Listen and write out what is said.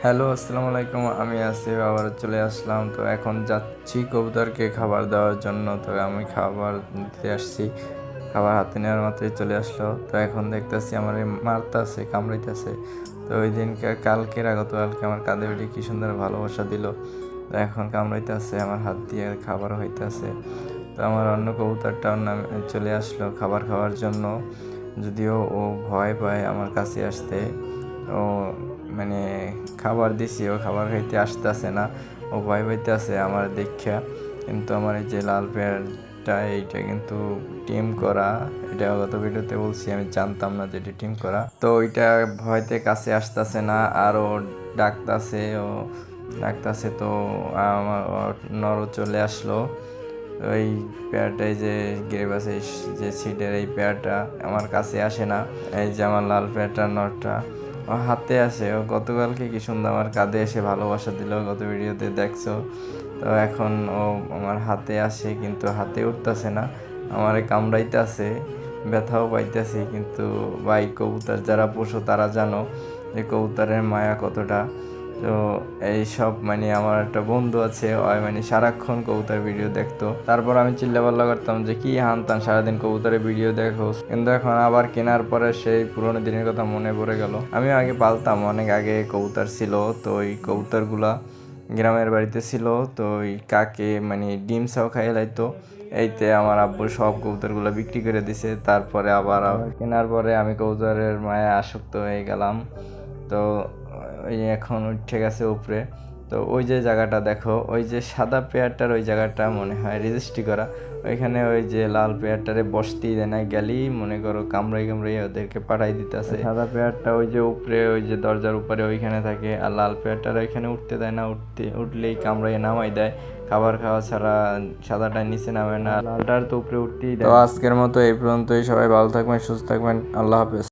Hello, আসসালামু আলাইকুম। আমি আসিফ আবার চলে আসলাম। তো এখন যাচ্ছি কবুতরকে খাবার দেওয়ার জন্য। তো আমি খাবার দিতে আসছি, খাবার হাতে নেওয়ার মাত্রই চলে আসলো। তো এখন দেখতেছি আমার মারতাছে, কামড়াইতেছে। তো ওই দিনকে গতকালকে আমার কাঁধে উঠে কি সুন্দর ভালোবাসা দিল। তো এখন কামড়াইতেছে, আমার হাত দিয়ে খাবার হইতেছে। তো আমার অন্য কবুতরটাও চলে আসলো খাবার খাওয়ার জন্য, যদিও ও ভয় পায় আমার কাছে আসতে। ও মানে খাবার দিছি, ও খাবার খাইতে আসতেছে না, ও ভয় পাইতেছে আমার দেখা। কিন্তু আমার এই যে লাল পেয়ারটা, এইটা কিন্তু টিম করা। এটা গত ভিডিওতে বলছি, আমি জানতাম না যে এটা টিম করা। তো ওইটা ভয়তে কাছে আসতেছে না, আর ও ডাকতাছে। তো আমার নরও চলে আসলো। ওই পেয়ারটাই যে গিরিবাসের যে সিটের এই পেয়ারটা আমার কাছে আসে না। এই যে আমার লাল পেয়ারটার নরটা ও হাতে আসে। ও গতকালকে কি সুন্দর আমার কাঁধে এসে ভালোবাসা দিল, গত ভিডিওতে দেখছো। তো এখন ও আমার হাতে আসে, কিন্তু হাতে উঠতেছে না, আমারে কামড়াইতেছে, ব্যথাও পাইতেছে। কিন্তু ভাই, কবুতর যারা পোষো তারা জানো যে কবুতরের মায়া কতটা। তো এইসব আমার একটা বন্ধু আছে, ওই সারাক্ষণ কবুতর ভিডিও দেখতো। তারপর আমি চিল্লাপাল্লা করতাম যে কি হানতাম সারাদিন কবুতরের ভিডিও দেখো। কিন্তু এখন আবার কেনার পরে সেই পুরোনো দিনের কথা মনে পড়ে গেল। আমিও আগে পালতাম, অনেক আগে কবুতর ছিল। তো ওই কবুতরগুলা গ্রামের বাড়িতে ছিল। তো ওই কাকে ডিম ছাও খাইয়ে লাইতো। এইতে আমার আব্বু সব কবুতরগুলো বিক্রি করে দিছে। তারপরে আবার কেনার পরে আমি কবুতরের মায়ে আসক্ত হয়ে গেলাম। তো ওই এখন উঠে গেছে উপরে। তো ওই যে জায়গাটা দেখো, ওই যে সাদা পেয়ারটার ওই জায়গাটা মনে হয় রেজিস্ট্রি করা। ওইখানে ওই যে লাল পেয়ারটারে বসতেই দেয় না, গেলেই মনে করো কামড়াই ওদেরকে পাঠাই দিতেছে। সাদা পেয়ারটা ওই যে উপরে, ওই যে দরজার উপরে ওইখানে থাকে, আর লাল পেয়ারটার ওইখানে উঠতে দেয় না, উঠলেই কামড়াই নামাই দেয়। খাবার খাওয়া ছাড়া সাদাটা নিচে নামে না, লালটার তো উপরে উঠতেই দেয়। তো আজকের মতো এই পর্যন্তই। সবাই ভালো থাকবেন, সুস্থ থাকবেন। আল্লাহ হাফেজ।